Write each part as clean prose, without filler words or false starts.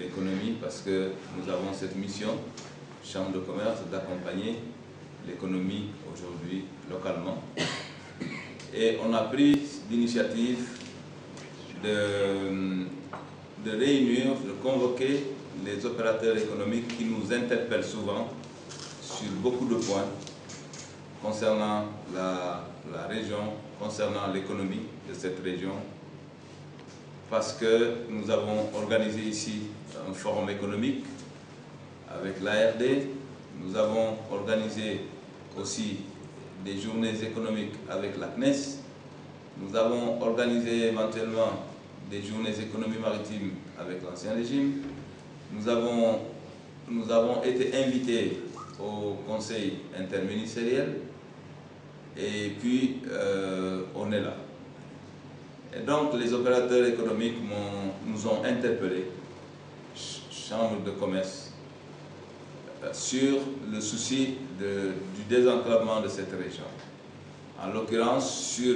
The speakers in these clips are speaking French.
l'économie parce que nous avons cette mission, Chambre de commerce, d'accompagner l'économie aujourd'hui localement. Et on a pris l'initiative de réunir, de convoquer les opérateurs économiques qui nous interpellent souvent sur beaucoup de points concernant la région, concernant l'économie de cette région, parce que nous avons organisé ici un forum économique avec l'ARD, nous avons organisé aussi des journées économiques avec la CNES, nous avons organisé éventuellement des journées économie maritime avec l'Ancien Régime, nous avons été invités au Conseil interministériel et puis on est là. Et donc les opérateurs économiques nous ont interpellés, Chambre de commerce, sur le souci du désenclavement de cette région. En l'occurrence sur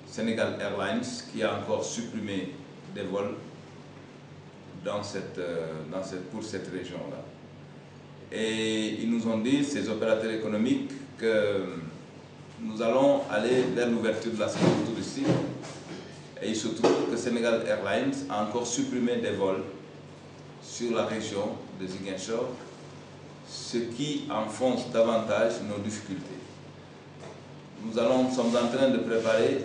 Sénégal Airlines qui a encore supprimé des vols pour cette région-là. Et ils nous ont dit, ces opérateurs économiques, que nous allons aller vers l'ouverture de la saison touristique. Et il se trouve que Sénégal Airlines a encore supprimé des vols sur la région de Ziguinchor, ce qui enfonce davantage nos difficultés. Nous sommes en train de préparer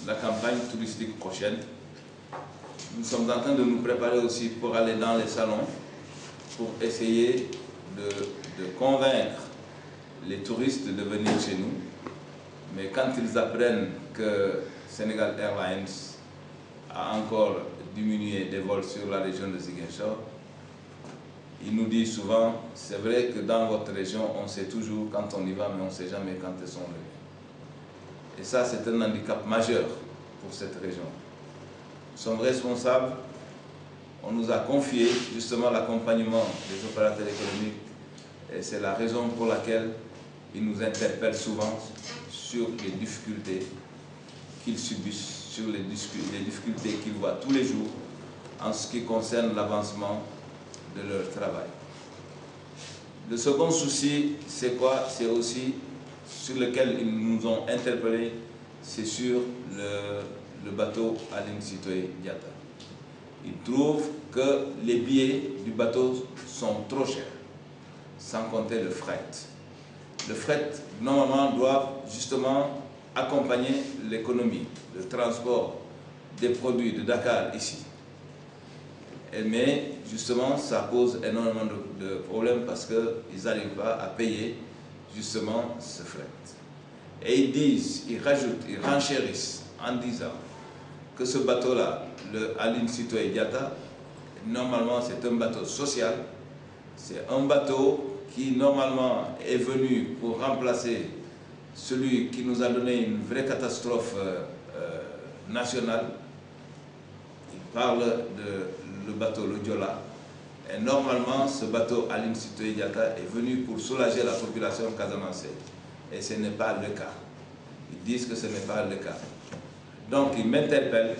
la campagne touristique prochaine. Nous sommes en train de nous préparer aussi pour aller dans les salons, pour essayer de convaincre les touristes de venir chez nous. Mais quand ils apprennent que Sénégal Airlines a encore diminué des vols sur la région de Ziguinchor, ils nous disent souvent, c'est vrai que dans votre région, on sait toujours quand on y va, mais on ne sait jamais quand ils sont venus. Et ça, c'est un handicap majeur pour cette région. Nous sommes responsables, on nous a confié justement l'accompagnement des opérateurs économiques et c'est la raison pour laquelle ils nous interpellent souvent sur les difficultés qu'ils subissent, sur les difficultés qu'ils voient tous les jours en ce qui concerne l'avancement de leur travail. Le second souci, c'est quoi? C'est aussi sur lequel ils nous ont interpellés, c'est sur le bateau Aline Sitoé Diatta. Ils trouvent que les billets du bateau sont trop chers, sans compter le fret. Le fret, normalement, doit justement accompagner l'économie, le transport des produits de Dakar ici. Mais justement, ça pose énormément de problèmes parce qu'ils n'arrivent pas à payer justement ce fret. Et ils disent, ils rajoutent, ils renchérissent en disant que ce bateau-là, le Aline Sitoé Diatta, normalement c'est un bateau social, c'est un bateau qui normalement est venu pour remplacer celui qui nous a donné une vraie catastrophe nationale. Il parle de le bateau Le Diola. Et normalement, ce bateau Aline Sitoé Diatta est venu pour soulager la population casamançaise. Et ce n'est pas le cas. Ils disent que ce n'est pas le cas. Donc, ils m'interpellent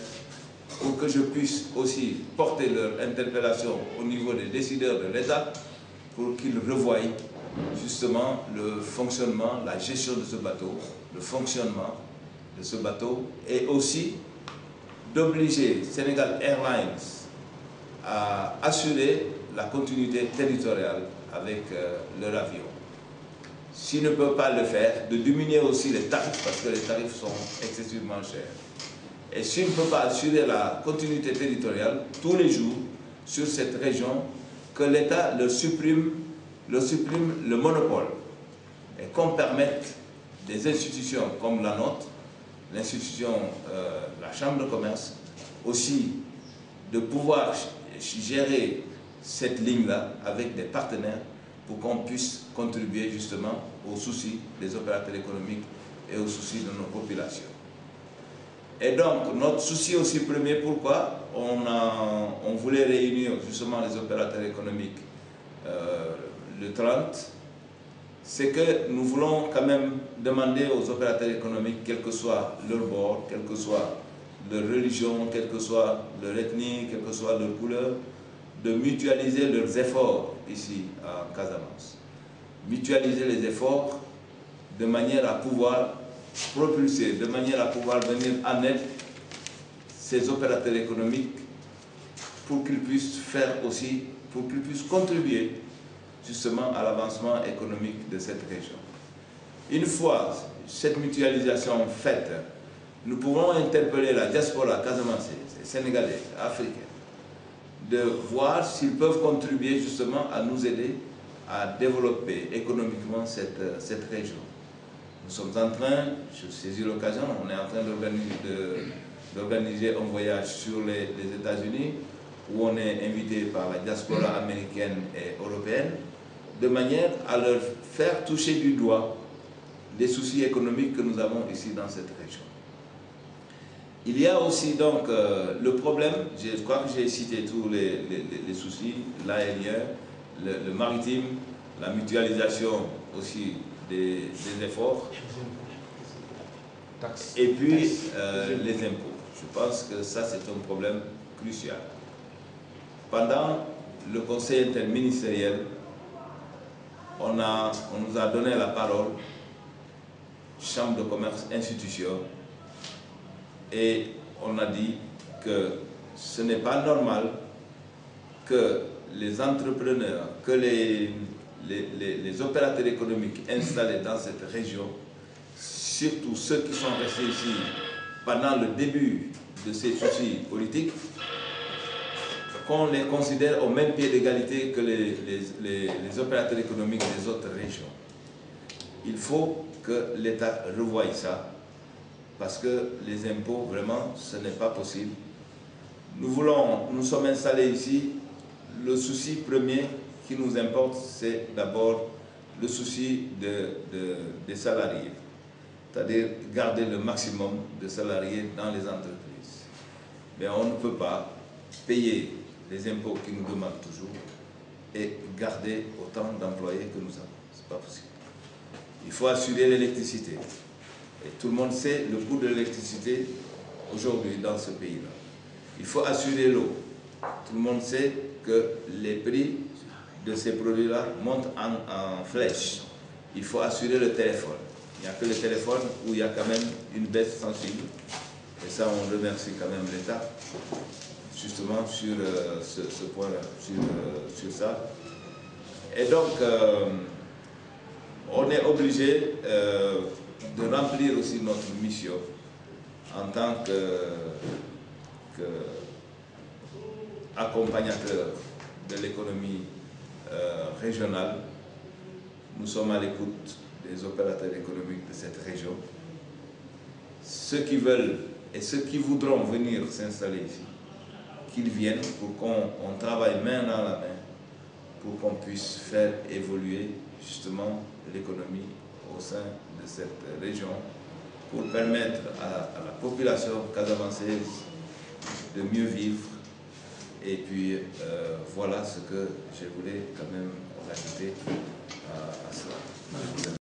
pour que je puisse aussi porter leur interpellation au niveau des décideurs de l'État pour qu'ils revoient justement le fonctionnement, la gestion de ce bateau, le fonctionnement de ce bateau et aussi d'obliger Sénégal Airlines à assurer la continuité territoriale avec leur avion. S'ils ne peuvent pas le faire, de diminuer aussi les tarifs parce que les tarifs sont excessivement chers. Et s'ils ne peuvent pas assurer la continuité territoriale tous les jours sur cette région, que l'État leur supprime le monopole et qu'on permette des institutions comme la nôtre, l'institution, la Chambre de commerce, aussi de pouvoir gérer cette ligne-là avec des partenaires pour qu'on puisse contribuer justement aux soucis des opérateurs économiques et aux soucis de nos populations. Et donc, notre souci aussi premier, pourquoi on voulait réunir justement les opérateurs économiques le 30, c'est que nous voulons quand même demander aux opérateurs économiques, quel que soit leur bord, quel que soit leur religion, quelle que soit leur ethnie, quelle que soit leur couleur, de mutualiser leurs efforts ici à Casamance. Mutualiser les efforts de manière à pouvoir propulser, de manière à pouvoir venir en aide ces opérateurs économiques pour qu'ils puissent faire aussi, pour qu'ils puissent contribuer justement à l'avancement économique de cette région. Une fois cette mutualisation faite, nous pouvons interpeller la diaspora casamançaise, sénégalaise, africaine, de voir s'ils peuvent contribuer justement à nous aider à développer économiquement cette région. Nous sommes en train, je saisis l'occasion, on est en train d'organiser un voyage sur les États-Unis où on est invité par la diaspora américaine et européenne de manière à leur faire toucher du doigt les soucis économiques que nous avons ici dans cette région. Il y a aussi donc le problème, je crois que j'ai cité tous les soucis, l'aérien, le maritime, la mutualisation aussi des efforts, et puis les impôts. Je pense que ça c'est un problème crucial. Pendant le conseil interministériel, on nous a donné la parole, Chambre de commerce, institution, et on a dit que ce n'est pas normal que les entrepreneurs, que les opérateurs économiques installés dans cette région, surtout ceux qui sont restés ici pendant le début de ces soucis politiques, qu'on les considère au même pied d'égalité que les opérateurs économiques des autres régions. Il faut que l'État revoie ça, parce que les impôts, vraiment, ce n'est pas possible. Nous sommes installés ici, le souci premier qui nous importe, c'est d'abord le souci des salariés, c'est-à-dire garder le maximum de salariés dans les entreprises. Mais on ne peut pas payer les impôts qui nous demandent toujours et garder autant d'employés que nous avons. Ce n'est pas possible. Il faut assurer l'électricité. Et tout le monde sait le coût de l'électricité aujourd'hui dans ce pays-là. Il faut assurer l'eau. Tout le monde sait que les prix de ces produits-là montent en flèche. Il faut assurer le téléphone. Il n'y a que le téléphone où il y a quand même une baisse sensible. Et ça, on remercie quand même l'État, justement, sur ce point-là, sur ça. Et donc, on est obligé de remplir aussi notre mission en tant qu'accompagnateur de l'économie régionale. Nous sommes à l'écoute des opérateurs économiques de cette région. Ceux qui veulent et ceux qui voudront venir s'installer ici, qu'ils viennent pour qu'on travaille main dans la main pour qu'on puisse faire évoluer justement l'économie au sein de cette région pour permettre à la population casamançaise de mieux vivre. Et puis voilà ce que je voulais quand même rajouter à cela.